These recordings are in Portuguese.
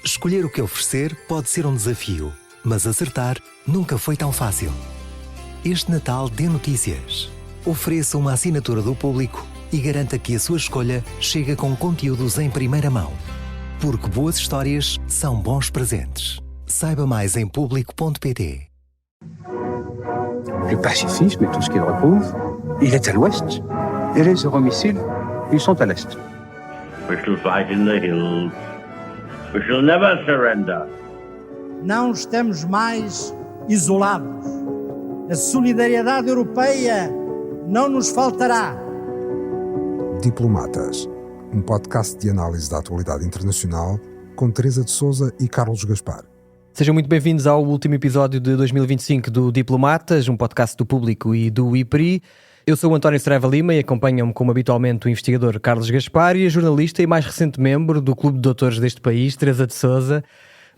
Escolher o que oferecer pode ser um desafio, mas acertar nunca foi tão fácil. Este Natal dê notícias. Ofereça uma assinatura do Público e garanta que a sua escolha chega com conteúdos em primeira mão. Porque boas histórias são bons presentes. Saiba mais em público.pt. Le pacifisme et tout ce qu'il recouvre, il est à l'ouest. Et les euromissiles, ils sont à l'est. We shall fight in the hills. We shall never surrender. Não estamos mais isolados. A solidariedade europeia não nos faltará. Diplomatas, um podcast de análise da atualidade internacional com Teresa de Sousa e Carlos Gaspar. Sejam muito bem-vindos ao último episódio de 2025 do Diplomatas, um podcast do Público e do IPRI. Eu sou o António Saraiva Lima e acompanham-me como habitualmente o investigador Carlos Gaspar e a jornalista e mais recente membro do Clube de Doutores deste país, Teresa de Sousa.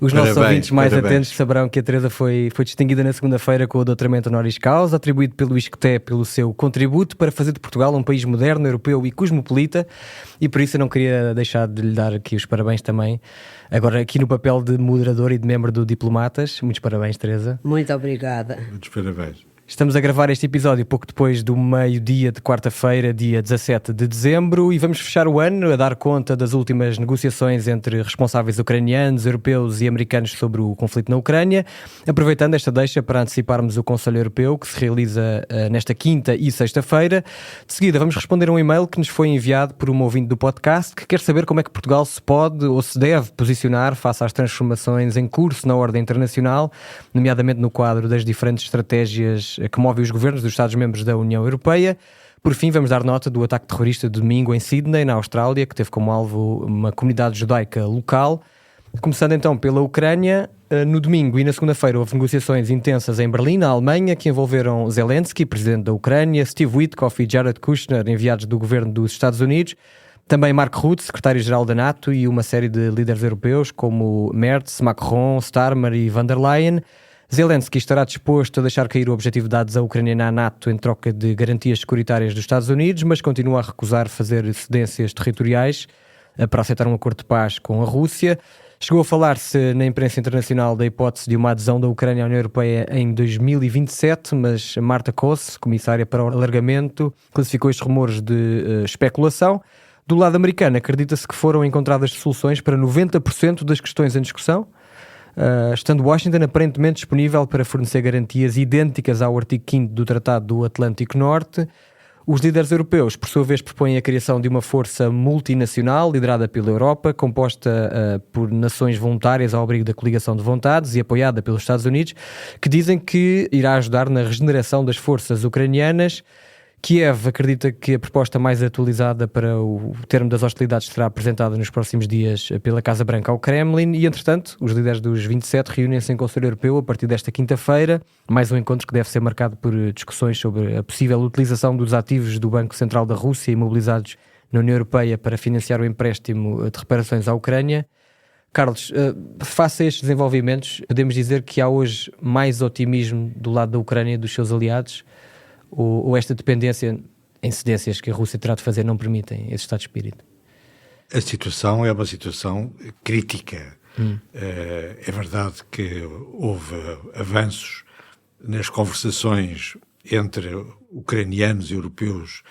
Os nossos ouvintes mais atentos saberão que a Teresa foi distinguida na segunda-feira com o doutoramento honoris causa, atribuído pelo ISCTE pelo seu contributo para fazer de Portugal um país moderno, europeu e cosmopolita, e por isso eu não queria deixar de lhe dar aqui os parabéns também. Agora aqui no papel de moderador e de membro do Diplomatas. Muitos parabéns, Teresa. Muito obrigada. Muitos parabéns. Estamos a gravar este episódio pouco depois do meio-dia de quarta-feira, dia 17 de dezembro, e vamos fechar o ano a dar conta das últimas negociações entre responsáveis ucranianos, europeus e americanos sobre o conflito na Ucrânia, aproveitando esta deixa para anteciparmos o Conselho Europeu, que se realiza nesta quinta e sexta-feira. De seguida vamos responder a um e-mail que nos foi enviado por uma ouvinte do podcast, que quer saber como é que Portugal se pode ou se deve posicionar face às transformações em curso na ordem internacional, nomeadamente no quadro das diferentes estratégias que move os governos dos Estados-membros da União Europeia. Por fim, vamos dar nota do ataque terrorista de domingo em Sydney, na Austrália, que teve como alvo uma comunidade judaica local. Começando então pela Ucrânia, no domingo e na segunda-feira houve negociações intensas em Berlim, na Alemanha, que envolveram Zelensky, presidente da Ucrânia, Steve Witkoff e Jared Kushner, enviados do governo dos Estados Unidos, também Mark Rutte, secretário-geral da NATO, e uma série de líderes europeus como Merz, Macron, Starmer e von der Leyen. Zelensky estará disposto a deixar cair o objetivo de adesão ucraniana à NATO em troca de garantias securitárias dos Estados Unidos, mas continua a recusar fazer cedências territoriais para aceitar um acordo de paz com a Rússia. Chegou a falar-se na imprensa internacional da hipótese de uma adesão da Ucrânia à União Europeia em 2027, mas Marta Koss, comissária para o alargamento, classificou estes rumores de especulação. Do lado americano, acredita-se que foram encontradas soluções para 90% das questões em discussão, estando Washington aparentemente disponível para fornecer garantias idênticas ao artigo 5º do Tratado do Atlântico Norte. Os líderes europeus, por sua vez, propõem a criação de uma força multinacional liderada pela Europa, composta por nações voluntárias ao abrigo da coligação de vontades e apoiada pelos Estados Unidos, que dizem que irá ajudar na regeneração das forças ucranianas. Kiev acredita que a proposta mais atualizada para o termo das hostilidades será apresentada nos próximos dias pela Casa Branca ao Kremlin e, entretanto, os líderes dos 27 reúnem-se em Conselho Europeu a partir desta quinta-feira, mais um encontro que deve ser marcado por discussões sobre a possível utilização dos ativos do Banco Central da Rússia imobilizados na União Europeia para financiar o empréstimo de reparações à Ucrânia. Carlos, face a estes desenvolvimentos, podemos dizer que há hoje mais otimismo do lado da Ucrânia e dos seus aliados? Ou esta dependência em cedências que a Rússia terá de fazer não permitem esse estado de espírito? A situação é uma situação crítica. É verdade que houve avanços nas conversações entre ucranianos, europeus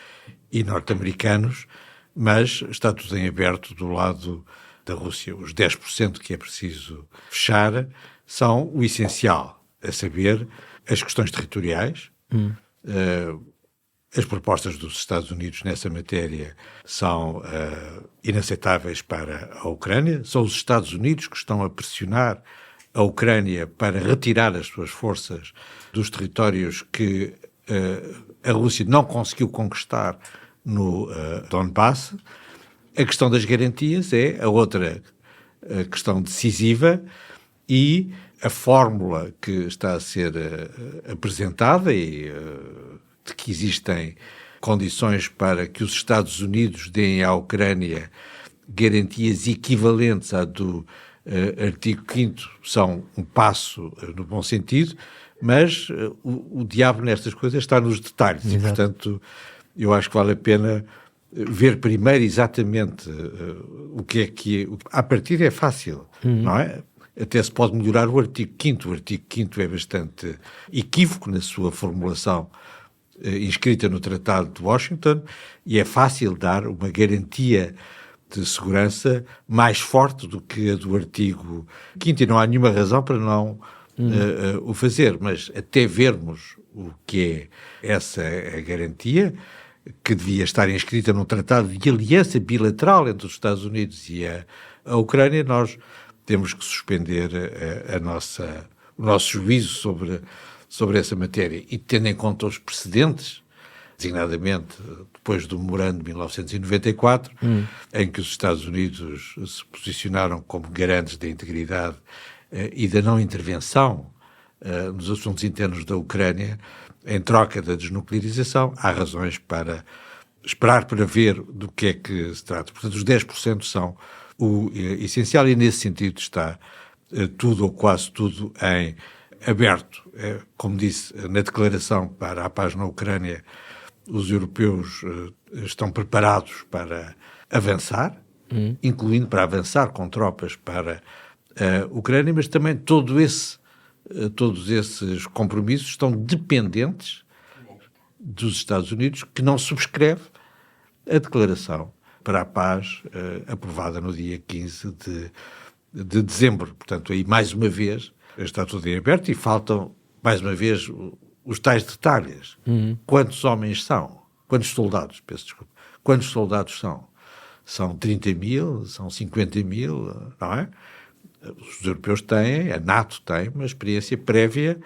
e norte-americanos, mas está tudo em aberto do lado da Rússia. Os 10% que é preciso fechar são o essencial, a saber, as questões territoriais. As propostas dos Estados Unidos nessa matéria são inaceitáveis para a Ucrânia. São os Estados Unidos que estão a pressionar a Ucrânia para retirar as suas forças dos territórios que a Rússia não conseguiu conquistar no Donbass. A questão das garantias é a outra questão decisiva e a fórmula que está a ser apresentada e de que existem condições para que os Estados Unidos deem à Ucrânia garantias equivalentes à do artigo 5º são um passo no bom sentido, mas o diabo nestas coisas está nos detalhes. Exato. E, portanto, eu acho que vale a pena ver primeiro exatamente o que é. À partida é fácil, não é? Até se pode melhorar o artigo 5º. O artigo 5º é bastante equívoco na sua formulação inscrita no Tratado de Washington e é fácil dar uma garantia de segurança mais forte do que a do artigo 5º e não há nenhuma razão para não o fazer, mas até vermos o que é essa garantia, que devia estar inscrita num tratado de aliança bilateral entre os Estados Unidos e a Ucrânia, nós temos que suspender o nosso juízo sobre essa matéria. E tendo em conta os precedentes, designadamente depois do memorando de 1994, em que os Estados Unidos se posicionaram como garantes da integridade e da não intervenção nos assuntos internos da Ucrânia, em troca da desnuclearização, há razões para esperar para ver do que é que se trata. Portanto, os 10% são o essencial e, nesse sentido, está tudo ou quase tudo em aberto. Como disse na declaração para a paz na Ucrânia, os europeus estão preparados para avançar, incluindo para avançar com tropas para a Ucrânia, mas também todos esses compromissos estão dependentes dos Estados Unidos, que não subscreve a declaração para a paz aprovada no dia 15 de dezembro. Portanto, aí mais uma vez está tudo em aberto e faltam mais uma vez os tais detalhes. Quantos homens são? Quantos soldados? Peço desculpa. Quantos soldados são? São 30 mil? São 50 mil? Não é? Os europeus têm, a NATO tem uma experiência prévia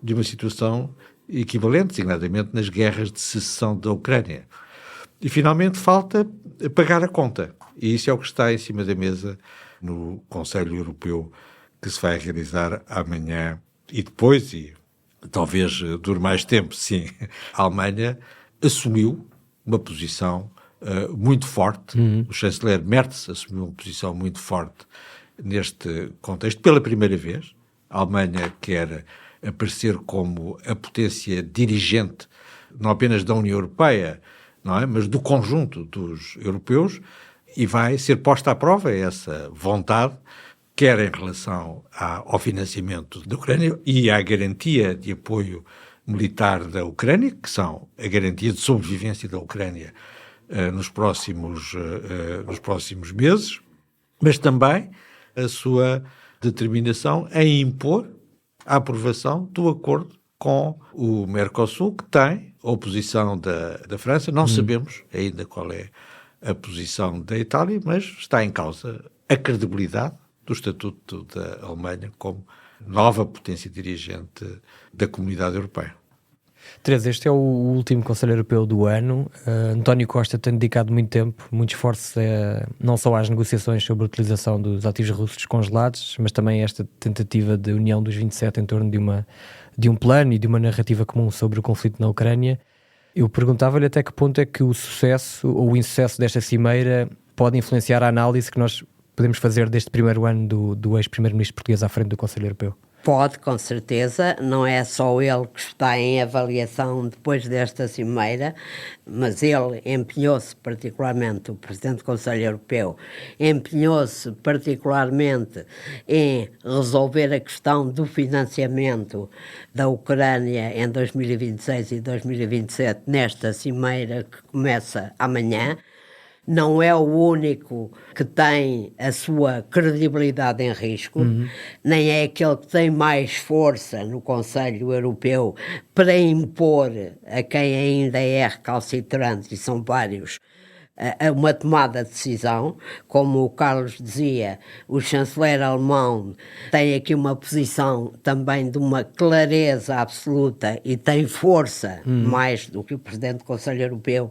de uma situação equivalente, designadamente nas guerras de secessão da Ucrânia. E, finalmente, falta pagar a conta. E isso é o que está em cima da mesa no Conselho Europeu, que se vai realizar amanhã e depois, e talvez dure mais tempo, sim. A Alemanha assumiu uma posição muito forte. O chanceler Merz assumiu uma posição muito forte neste contexto. Pela primeira vez, a Alemanha quer aparecer como a potência dirigente, não apenas da União Europeia, não é? Mas do conjunto dos europeus, e vai ser posta à prova essa vontade, quer em relação ao financiamento da Ucrânia e à garantia de apoio militar da Ucrânia, que são a garantia de sobrevivência da Ucrânia nos próximos meses, mas também a sua determinação em impor a aprovação do acordo com o Mercosul, que tem a oposição da França. Não sabemos ainda qual é a posição da Itália, mas está em causa a credibilidade do Estatuto da Alemanha como nova potência dirigente da Comunidade Europeia. Teresa, este é o último Conselho Europeu do ano. António Costa tem dedicado muito tempo, muito esforço, não só às negociações sobre a utilização dos ativos russos descongelados, mas também esta tentativa de união dos 27 em torno de um plano e de uma narrativa comum sobre o conflito na Ucrânia. Eu perguntava-lhe até que ponto é que o sucesso ou o insucesso desta cimeira pode influenciar a análise que nós podemos fazer deste primeiro ano do ex-primeiro-ministro português à frente do Conselho Europeu. Pode, com certeza, não é só ele que está em avaliação depois desta cimeira, mas ele empenhou-se particularmente, o Presidente do Conselho Europeu, empenhou-se particularmente em resolver a questão do financiamento da Ucrânia em 2026 e 2027 nesta cimeira que começa amanhã. Não é o único que tem a sua credibilidade em risco, nem é aquele que tem mais força no Conselho Europeu para impor a quem ainda é recalcitrante, e são vários, uma tomada de decisão. Como o Carlos dizia, o chanceler alemão tem aqui uma posição também de uma clareza absoluta e tem força mais do que o Presidente do Conselho Europeu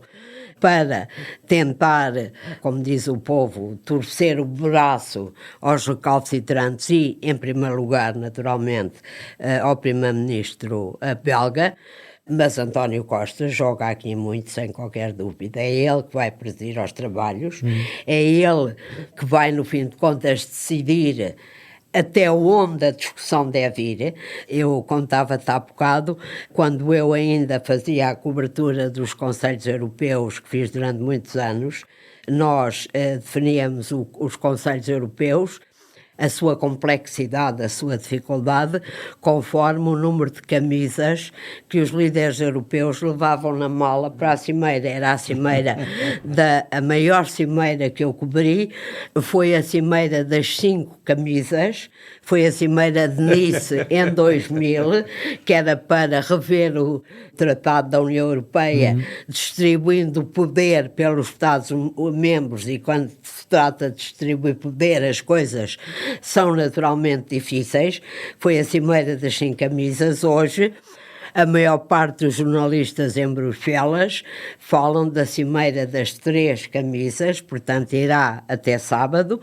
para tentar, como diz o povo, torcer o braço aos recalcitrantes e, em primeiro lugar, naturalmente, ao Primeiro-Ministro belga. Mas António Costa joga aqui muito, sem qualquer dúvida. É ele que vai presidir aos trabalhos, é ele que vai, no fim de contas, decidir até onde a discussão deve ir. Eu contava-te há bocado, quando eu ainda fazia a cobertura dos Conselhos Europeus, que fiz durante muitos anos, nós definíamos os Conselhos Europeus, a sua complexidade, a sua dificuldade, conforme o número de camisas que os líderes europeus levavam na mala para a cimeira. Era a cimeira, a maior cimeira que eu cobri, foi a cimeira das 5 camisas, foi a cimeira de Nice em 2000, que era para rever o Tratado da União Europeia, distribuindo poder pelos Estados-membros, e quando se trata de distribuir poder, as coisas são naturalmente difíceis. Foi a cimeira das 5 camisas. Hoje, a maior parte dos jornalistas em Bruxelas falam da cimeira das 3 camisas, portanto irá até sábado,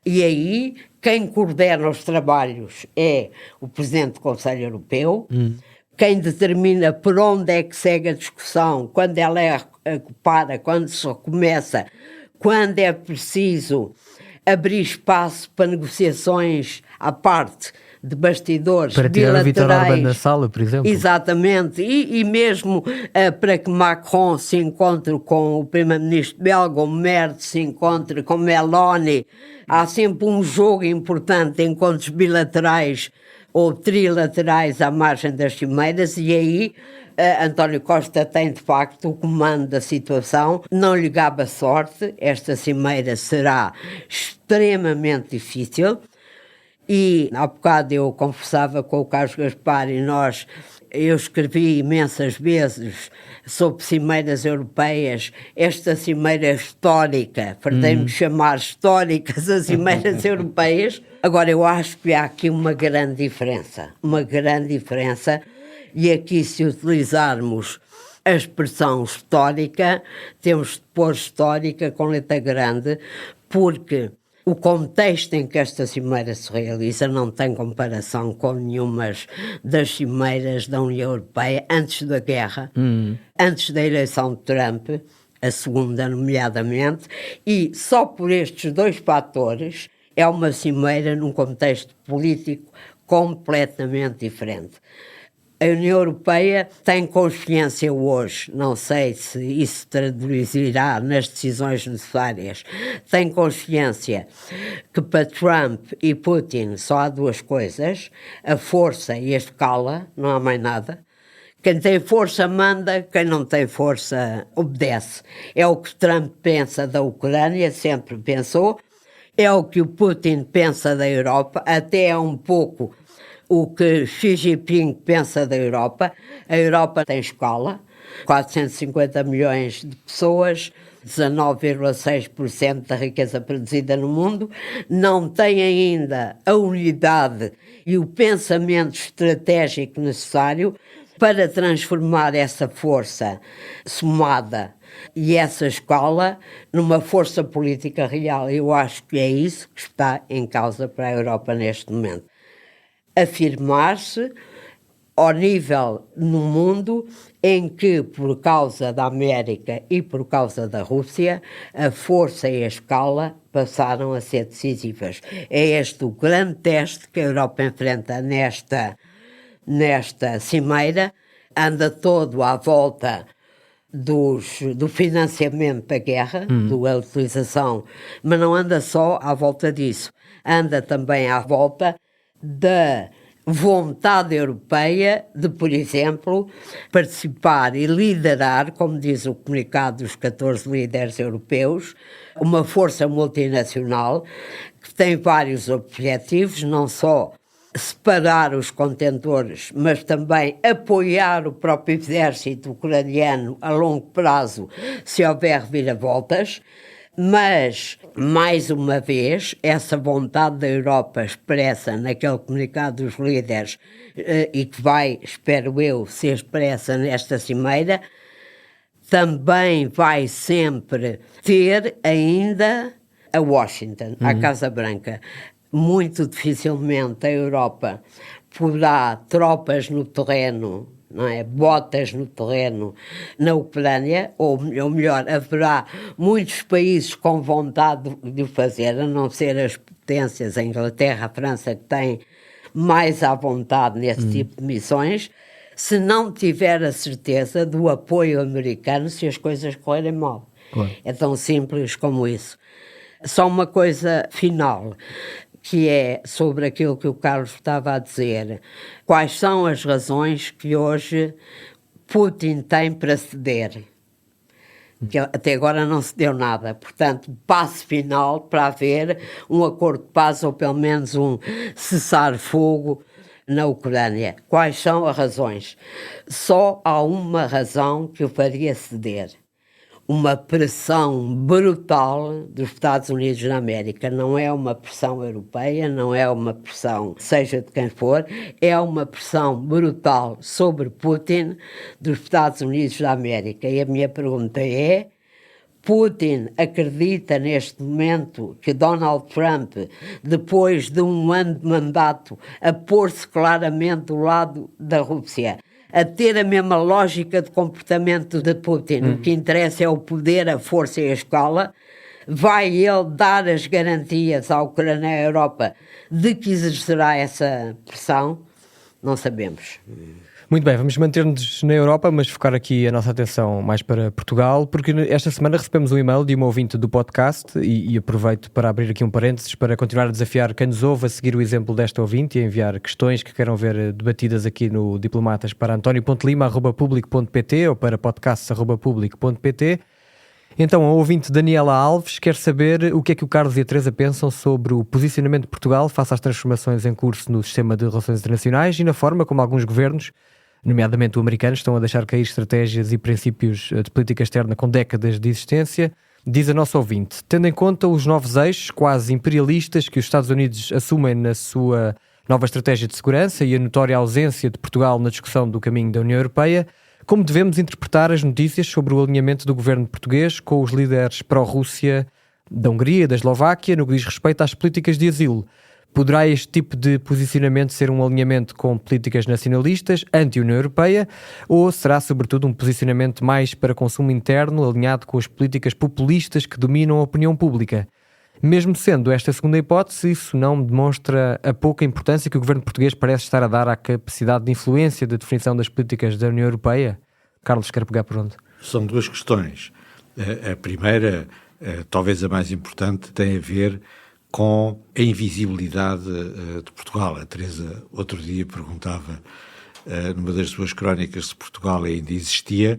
e aí quem coordena os trabalhos é o Presidente do Conselho Europeu, quem determina por onde é que segue a discussão, quando ela para, quando se começa, quando é preciso abrir espaço para negociações à parte, de bastidores para tirar o Vítor Orbán da sala, por exemplo. Exatamente, e mesmo para que Macron se encontre com o primeiro-ministro belga, o Merz se encontre com Meloni. Há sempre um jogo importante de encontros bilaterais ou trilaterais à margem das cimeiras, e aí António Costa tem de facto o comando da situação. Não lhe gabe a sorte, esta cimeira será extremamente difícil. E há bocado eu conversava com o Carlos Gaspar e eu escrevi imensas vezes sobre cimeiras europeias, esta cimeira histórica, fartei-me de chamar históricas as cimeiras europeias. Agora, eu acho que há aqui uma grande diferença, e aqui, se utilizarmos a expressão histórica, temos de pôr histórica com letra grande, porque o contexto em que esta cimeira se realiza não tem comparação com nenhuma das cimeiras da União Europeia antes da guerra, antes da eleição de Trump, a segunda nomeadamente, e só por estes 2 fatores é uma cimeira num contexto político completamente diferente. A União Europeia tem consciência hoje, não sei se isso traduzirá nas decisões necessárias, tem consciência que para Trump e Putin só há 2 coisas, a força e a escala, não há mais nada. Quem tem força manda, quem não tem força obedece. É o que Trump pensa da Ucrânia, sempre pensou, é o que o Putin pensa da Europa, até é um pouco o que Xi Jinping pensa da Europa. A Europa tem escala, 450 milhões de pessoas, 19,6% da riqueza produzida no mundo, não tem ainda a unidade e o pensamento estratégico necessário para transformar essa força somada e essa escala numa força política real. Eu acho que é isso que está em causa para a Europa neste momento. Afirmar-se ao nível no mundo em que, por causa da América e por causa da Rússia, a força e a escala passaram a ser decisivas. É este o grande teste que a Europa enfrenta nesta cimeira. Anda todo à volta do financiamento da guerra, da utilização, mas não anda só à volta disso. Anda também à volta da vontade europeia de, por exemplo, participar e liderar, como diz o comunicado dos 14 líderes europeus, uma força multinacional que tem vários objetivos, não só separar os contentores, mas também apoiar o próprio exército ucraniano a longo prazo, se houver reviravoltas. Mas, mais uma vez, essa vontade da Europa expressa naquele comunicado dos líderes e que vai, espero eu, ser expressa nesta cimeira, também vai sempre ter ainda a Washington, a Casa Branca. Muito dificilmente a Europa porá tropas no terreno, não é? Botas no terreno na Ucrânia, ou melhor, haverá muitos países com vontade de o fazer, a não ser as potências, a Inglaterra, a França, que têm mais à vontade nesse tipo de missões, se não tiver a certeza do apoio americano se as coisas correrem mal. Claro. É tão simples como isso. Só uma coisa final, que é sobre aquilo que o Carlos estava a dizer. Quais são as razões que hoje Putin tem para ceder? Que até agora não se deu nada. Portanto, passo final para haver um acordo de paz ou pelo menos um cessar-fogo na Ucrânia. Quais são as razões? Só há uma razão que o faria ceder. Uma pressão brutal dos Estados Unidos da América. Não é uma pressão europeia, não é uma pressão, seja de quem for, é uma pressão brutal sobre Putin dos Estados Unidos da América. E a minha pergunta é: Putin acredita neste momento que Donald Trump, depois de um ano de mandato, a pôr-se claramente do lado da Rússia, a ter a mesma lógica de comportamento de Putin, o que interessa é o poder, a força e a escala, vai ele dar as garantias à Ucrânia e à Europa de que exercerá essa pressão? Não sabemos. Muito bem, vamos manter-nos na Europa, mas focar aqui a nossa atenção mais para Portugal, porque esta semana recebemos um e-mail de uma ouvinte do podcast e aproveito para abrir aqui um parênteses para continuar a desafiar quem nos ouve a seguir o exemplo desta ouvinte e a enviar questões que queiram ver debatidas aqui no Diplomatas para antonio.lima@public.pt ou para podcasts@public.pt. Então, a ouvinte Daniela Alves quer saber o que é que o Carlos e a Teresa pensam sobre o posicionamento de Portugal face às transformações em curso no sistema de relações internacionais e na forma como alguns governos, nomeadamente o americano, estão a deixar cair estratégias e princípios de política externa com décadas de existência. Diz a nossa ouvinte: tendo em conta os novos eixos quase imperialistas que os Estados Unidos assumem na sua nova estratégia de segurança e a notória ausência de Portugal na discussão do caminho da União Europeia, como devemos interpretar as notícias sobre o alinhamento do governo português com os líderes pró-Rússia da Hungria e da Eslováquia no que diz respeito às políticas de asilo? Poderá este tipo de posicionamento ser um alinhamento com políticas nacionalistas anti-União Europeia ou será sobretudo um posicionamento mais para consumo interno alinhado com as políticas populistas que dominam a opinião pública? Mesmo sendo esta segunda hipótese, isso não demonstra a pouca importância que o governo português parece estar a dar à capacidade de influência da definição das políticas da União Europeia? Carlos, quer pegar por onde? São duas questões. A primeira, talvez a mais importante, tem a ver com a invisibilidade de Portugal. A Teresa outro dia perguntava numa das suas crónicas se Portugal ainda existia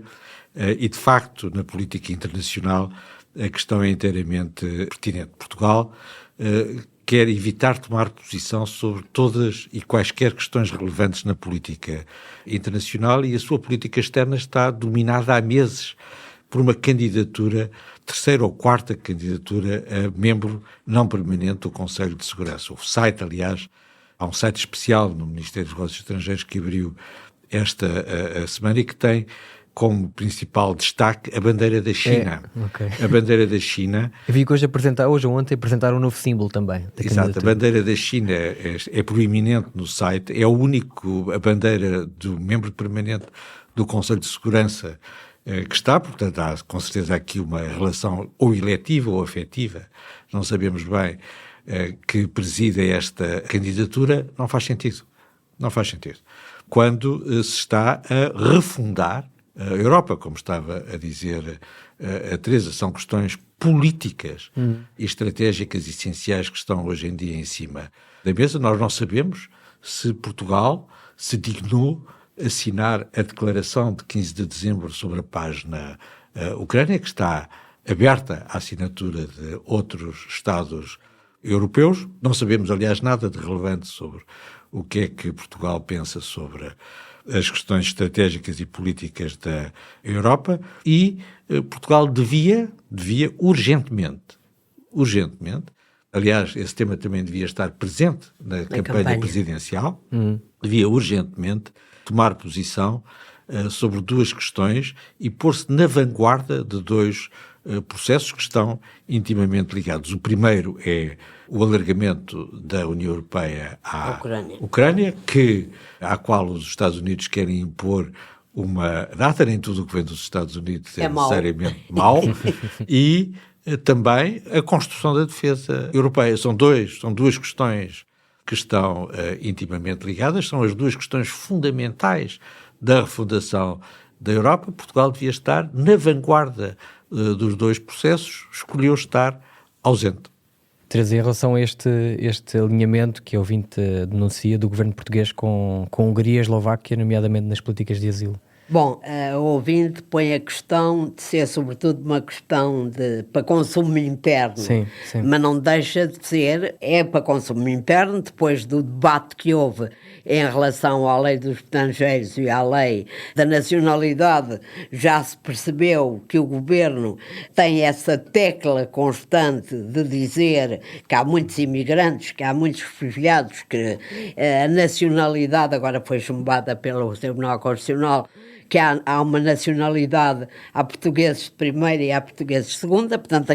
e, de facto, na política internacional a questão é inteiramente pertinente. Portugal quer evitar tomar posição sobre todas e quaisquer questões relevantes na política internacional e a sua política externa está dominada há meses por uma candidatura, terceira ou quarta candidatura a membro não permanente do Conselho de Segurança. O site, aliás, há um site especial no Ministério dos Negócios Estrangeiros que abriu esta a semana e que tem como principal destaque a bandeira da China. A bandeira da China... Eu vi que hoje ou ontem apresentaram um novo símbolo também. Exato, a bandeira da China é proeminente no site, é a bandeira do membro permanente do Conselho de Segurança que está, portanto há com certeza aqui uma relação ou eletiva ou afetiva, não sabemos bem, que presida esta candidatura. Não faz sentido. Não faz sentido. Quando se está a refundar a Europa, como estava a dizer a Teresa, são questões políticas e estratégicas essenciais que estão hoje em dia em cima da mesa. Nós não sabemos se Portugal se dignou assinar a declaração de 15 de dezembro sobre a paz na Ucrânia, que está aberta à assinatura de outros Estados europeus. Não sabemos, aliás, nada de relevante sobre o que é que Portugal pensa sobre as questões estratégicas e políticas da Europa e Portugal devia urgentemente, aliás, esse tema também devia estar presente na campanha presidencial, devia urgentemente tomar posição sobre duas questões e pôr-se na vanguarda de dois processos que estão intimamente ligados. O primeiro é o alargamento da União Europeia à Ucrânia, à qual os Estados Unidos querem impor uma data. Nem tudo o que vem dos Estados Unidos é necessariamente mau. E também a construção da defesa europeia. São duas questões que estão intimamente ligadas, são as duas questões fundamentais da refundação da Europa. Portugal devia estar na vanguarda dos dois processos, escolheu estar ausente. Teresa, em relação a este alinhamento que a ouvinte denuncia do governo português com a Hungria e a Eslováquia, nomeadamente nas políticas de asilo? Bom, o ouvinte põe a questão de ser sobretudo uma questão para consumo interno, sim. Mas não deixa de ser, para consumo interno, depois do debate que houve em relação à lei dos estrangeiros e à lei da nacionalidade, já se percebeu que o governo tem essa tecla constante de dizer que há muitos imigrantes, que há muitos refugiados, que a nacionalidade agora foi chumbada pelo Tribunal Constitucional, que há uma nacionalidade, há portugueses de primeira e há portugueses de segunda, portanto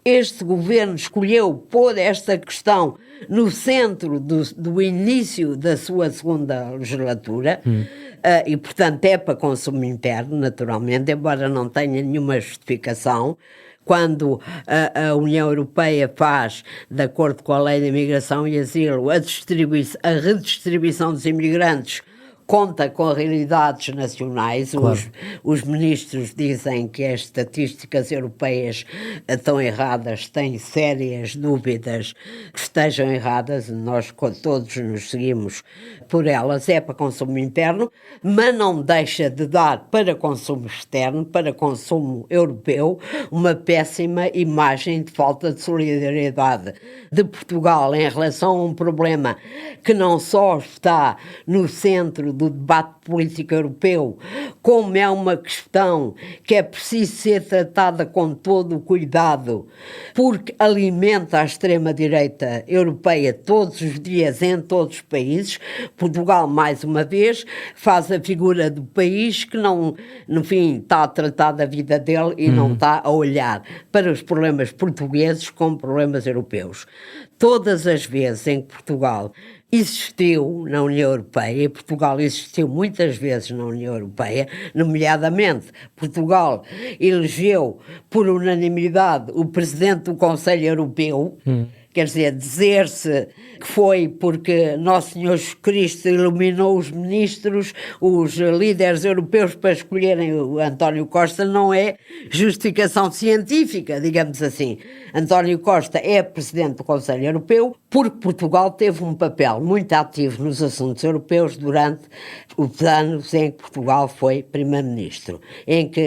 este governo escolheu pôr esta questão no centro do início da sua segunda legislatura e, portanto, é para consumo interno, naturalmente, embora não tenha nenhuma justificação. Quando a União Europeia faz, de acordo com a Lei de Imigração e Asilo, a redistribuição dos imigrantes, conta com realidades nacionais. Claro. Os ministros dizem que as estatísticas europeias estão erradas, têm sérias dúvidas que estejam erradas, nós todos nos seguimos por elas, é para consumo interno, mas não deixa de dar para consumo externo, para consumo europeu, uma péssima imagem de falta de solidariedade de Portugal em relação a um problema que não só está no centro do debate político europeu, como é uma questão que é preciso ser tratada com todo o cuidado, porque alimenta a extrema-direita europeia todos os dias em todos os países. Portugal, mais uma vez, faz a figura do país que não, no fim, está a tratar da vida dele e não está a olhar para os problemas portugueses como problemas europeus. Todas as vezes em que Portugal existiu na União Europeia, e Portugal existiu muitas vezes na União Europeia, nomeadamente Portugal elegeu por unanimidade o Presidente do Conselho Europeu, quer dizer-se que foi porque Nosso Senhor Jesus Cristo iluminou os ministros, os líderes europeus para escolherem o António Costa, não é justificação científica, digamos assim. António Costa é Presidente do Conselho Europeu porque Portugal teve um papel muito ativo nos assuntos europeus durante os anos em que Portugal foi Primeiro-Ministro, em que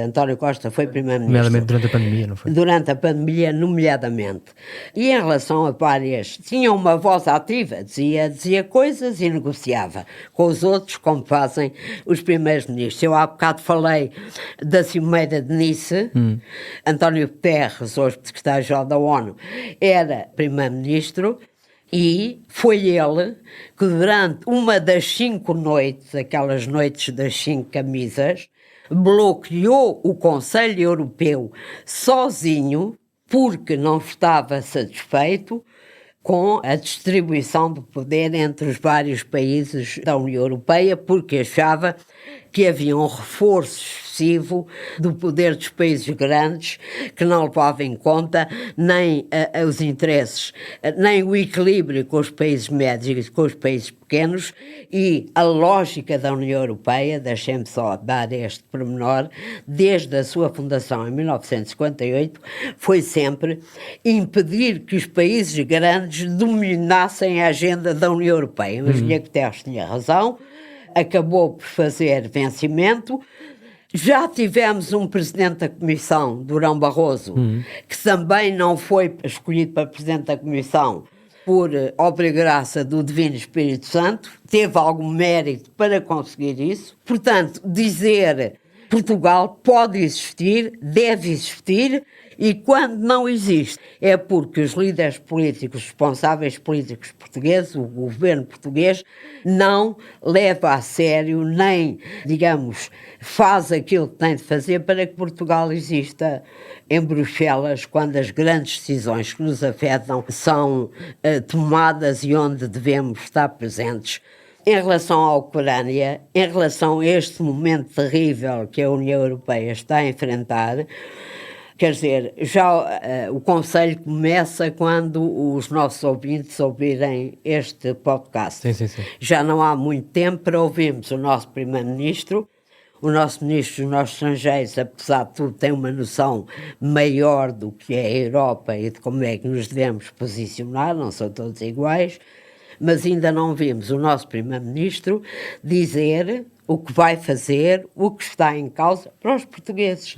António Costa foi Primeiro-Ministro. Nomeadamente durante a pandemia, não foi? Durante a pandemia, nomeadamente. E em relação a várias, tinha uma voz ativa, dizia coisas e negociava com os outros, como fazem os primeiros-ministros. Eu há bocado falei da Cimeira de Nice, António Guterres, hoje secretário-geral da ONU, era primeiro-ministro, e foi ele que durante uma das 5 noites, aquelas noites das 5 camisas, bloqueou o Conselho Europeu sozinho, porque não estava satisfeito com a distribuição do poder entre os vários países da União Europeia, porque achava que havia um reforço excessivo do poder dos países grandes, que não levava em conta nem os interesses, nem o equilíbrio com os países médios e com os países pequenos, e a lógica da União Europeia, deixem-me só dar este pormenor, desde a sua fundação em 1958, foi sempre impedir que os países grandes dominassem a agenda da União Europeia. Mas Guterres tinha razão, acabou por fazer vencimento. Já tivemos um presidente da Comissão, Durão Barroso, que também não foi escolhido para presidente da Comissão por obra e graça do Divino Espírito Santo, teve algum mérito para conseguir isso. Portanto, dizer Portugal pode existir, deve existir, e quando não existe é porque os líderes políticos, responsáveis políticos portugueses, o governo português, não leva a sério, nem, digamos, faz aquilo que tem de fazer para que Portugal exista em Bruxelas, quando as grandes decisões que nos afetam são tomadas e onde devemos estar presentes. Em relação à Ucrânia, em relação a este momento terrível que a União Europeia está a enfrentar, Quer dizer, já o conselho começa quando os nossos ouvintes ouvirem este podcast. Sim. Já não há muito tempo para ouvirmos o nosso primeiro-ministro. O nosso ministro dos Negócios Estrangeiros, apesar de tudo, tem uma noção maior do que é a Europa e de como é que nos devemos posicionar, não são todos iguais, mas ainda não vimos o nosso primeiro-ministro dizer o que vai fazer, o que está em causa para os portugueses.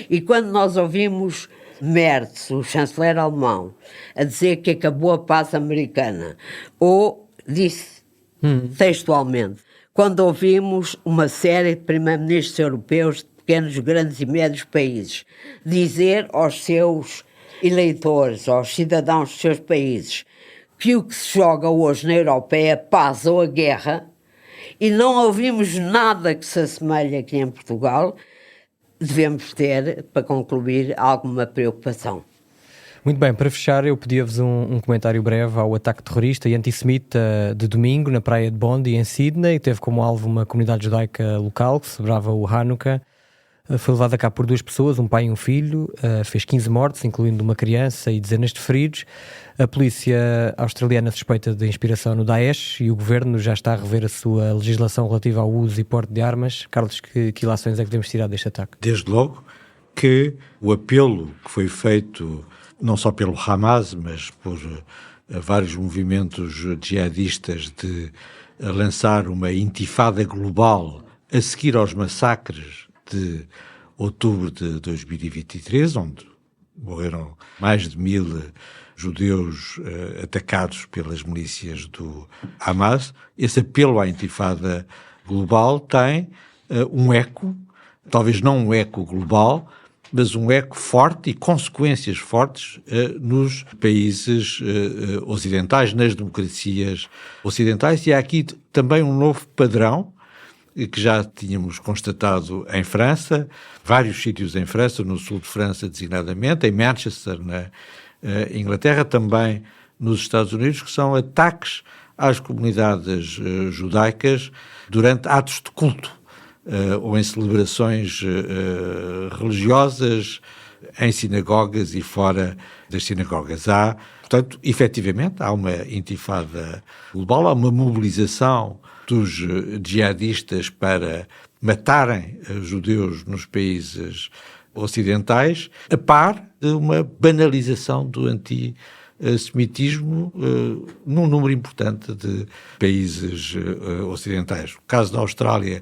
E quando nós ouvimos Merz, o chanceler alemão, a dizer que acabou a paz americana, ou disse textualmente, quando ouvimos uma série de primeiros-ministros europeus de pequenos, grandes e médios países dizer aos seus eleitores, aos cidadãos dos seus países, que o que se joga hoje na Europa é a paz ou a guerra, e não ouvimos nada que se assemelhe aqui em Portugal, devemos ter, para concluir, alguma preocupação. Muito bem, para fechar, eu pedia-vos um comentário breve ao ataque terrorista e antissemita de domingo na praia de Bondi, em Sydney. Teve como alvo uma comunidade judaica local que celebrava o Hanukkah. Foi levado a cabo por 2 pessoas, um pai e um filho. Fez 15 mortes, incluindo uma criança, e dezenas de feridos. A polícia australiana suspeita de inspiração no Daesh e o governo já está a rever a sua legislação relativa ao uso e porte de armas. Carlos, que ilações é que devemos tirar deste ataque? Desde logo que o apelo que foi feito não só pelo Hamas, mas por vários movimentos jihadistas de lançar uma intifada global a seguir aos massacres de outubro de 2023, onde morreram mais de 1000 judeus atacados pelas milícias do Hamas. Esse apelo à intifada global tem um eco, talvez não um eco global, mas um eco forte e consequências fortes nos países ocidentais, nas democracias ocidentais. E há aqui também um novo padrão que já tínhamos constatado em França, vários sítios em França, no sul de França designadamente, em Manchester, na Inglaterra, também nos Estados Unidos, que são ataques às comunidades judaicas durante atos de culto. Ou em celebrações religiosas, em sinagogas e fora das sinagogas. Portanto, efetivamente, há uma intifada global, há uma mobilização dos jihadistas para matarem judeus nos países ocidentais, a par de uma banalização do antissemitismo num número importante de países ocidentais. O caso da Austrália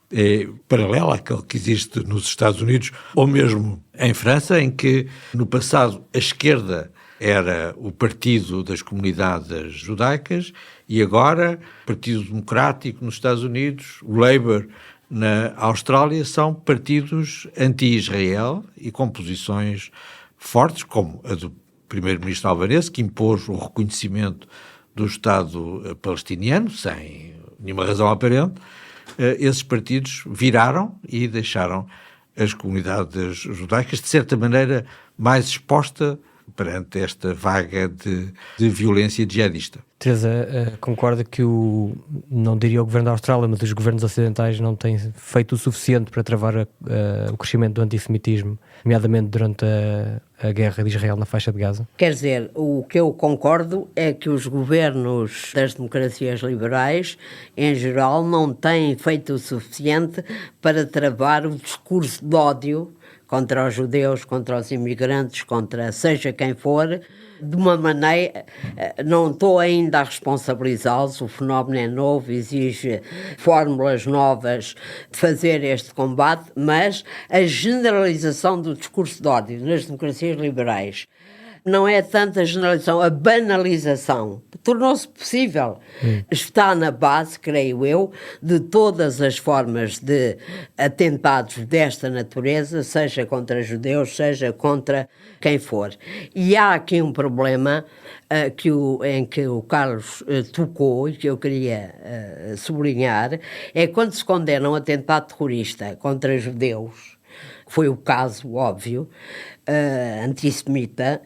é paralelo àquele que existe nos Estados Unidos ou mesmo em França, em que no passado a esquerda era o partido das comunidades judaicas e agora o Partido Democrático nos Estados Unidos, o Labour na Austrália, são partidos anti-Israel e com posições fortes, como a do primeiro-ministro albanese, que impôs o reconhecimento do Estado palestiniano, sem nenhuma razão aparente. Esses partidos viraram e deixaram as comunidades judaicas, de certa maneira, mais exposta perante esta vaga de violência jihadista. Teresa, concorda que não diria o governo da Austrália, mas os governos ocidentais não têm feito o suficiente para travar o crescimento do antissemitismo, nomeadamente durante a guerra de Israel na faixa de Gaza? Quer dizer, o que eu concordo é que os governos das democracias liberais, em geral, não têm feito o suficiente para travar o discurso de ódio contra os judeus, contra os imigrantes, contra seja quem for, de uma maneira, não estou ainda a responsabilizá-los, o fenómeno é novo, exige fórmulas novas de fazer este combate, mas a generalização do discurso de ódio nas democracias liberais não é tanto a generalização, a banalização. Tornou-se possível. Está na base, creio eu, de todas as formas de atentados desta natureza, seja contra judeus, seja contra quem for. E há aqui um problema em que o Carlos tocou e que eu queria sublinhar, é quando se condena um atentado terrorista contra judeus, que foi o caso óbvio, antissemita,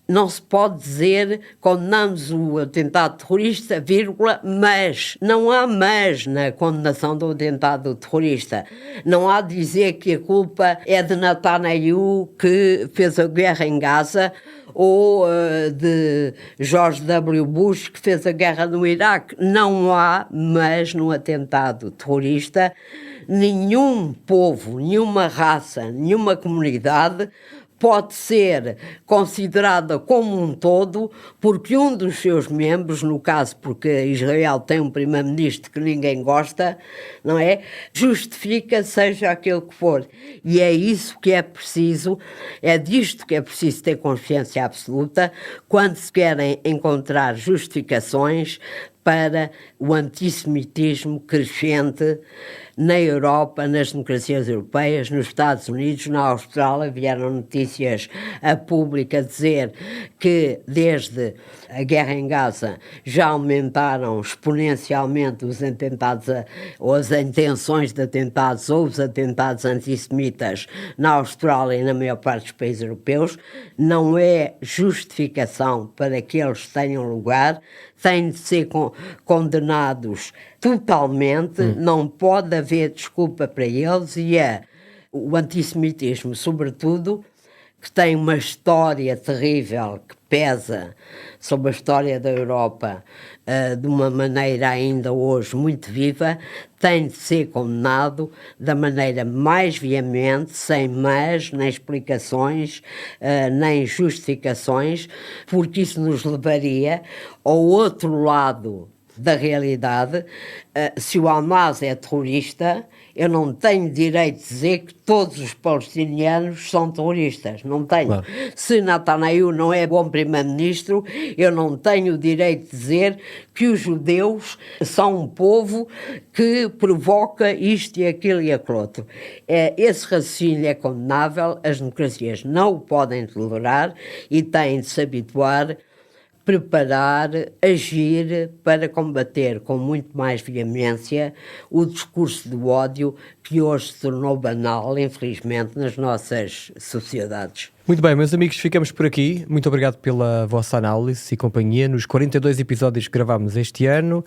não se pode dizer condenamos o atentado terrorista, vírgula, mas. Não há mas na condenação do atentado terrorista. Não há de dizer que a culpa é de Netanyahu, que fez a guerra em Gaza, ou de George W. Bush, que fez a guerra no Iraque. Não há mas no atentado terrorista. Nenhum povo, nenhuma raça, nenhuma comunidade pode ser considerada como um todo porque um dos seus membros, no caso porque Israel tem um primeiro-ministro que ninguém gosta, não é? Justifica seja aquele que for. E é isso que é preciso, é disto que é preciso ter consciência absoluta quando se querem encontrar justificações para o antissemitismo crescente na Europa, nas democracias europeias, nos Estados Unidos, na Austrália. Vieram notícias a público a dizer que desde a guerra em Gaza já aumentaram exponencialmente os atentados ou as intenções de atentados ou os atentados antissemitas na Austrália e na maior parte dos países europeus. Não é justificação para que eles tenham lugar, têm de ser condenados totalmente, não pode haver desculpa para eles, e o antissemitismo, sobretudo, que tem uma história terrível, que pesa sobre a história da Europa de uma maneira ainda hoje muito viva, tem de ser condenado da maneira mais veemente, sem mas, nem explicações, nem justificações, porque isso nos levaria ao outro lado da realidade. Se o Hamas é terrorista, eu não tenho direito de dizer que todos os palestinianos são terroristas, não tenho. Claro. Se Netanyahu não é bom primeiro-ministro, eu não tenho o direito de dizer que os judeus são um povo que provoca isto e aquilo e aquilo outro. Esse raciocínio é condenável, as democracias não o podem tolerar e têm de se habituar, preparar, agir para combater com muito mais veemência o discurso do ódio que hoje se tornou banal, infelizmente, nas nossas sociedades. Muito bem, meus amigos, ficamos por aqui. Muito obrigado pela vossa análise e companhia nos 42 episódios que gravámos este ano.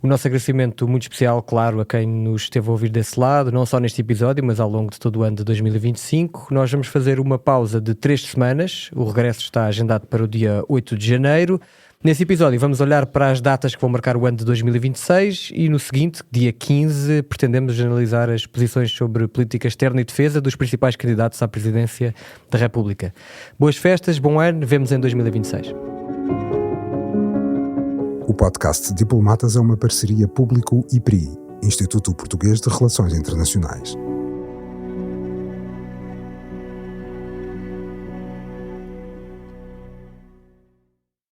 O nosso agradecimento muito especial, claro, a quem nos esteve a ouvir desse lado, não só neste episódio, mas ao longo de todo o ano de 2025. Nós vamos fazer uma pausa de 3 semanas. O regresso está agendado para o dia 8 de janeiro. Nesse episódio vamos olhar para as datas que vão marcar o ano de 2026 e no seguinte, dia 15, pretendemos analisar as posições sobre política externa e defesa dos principais candidatos à presidência da República. Boas festas, bom ano, vemos em 2026. O podcast Diplomatas é uma parceria Público-IPRI, Instituto Português de Relações Internacionais.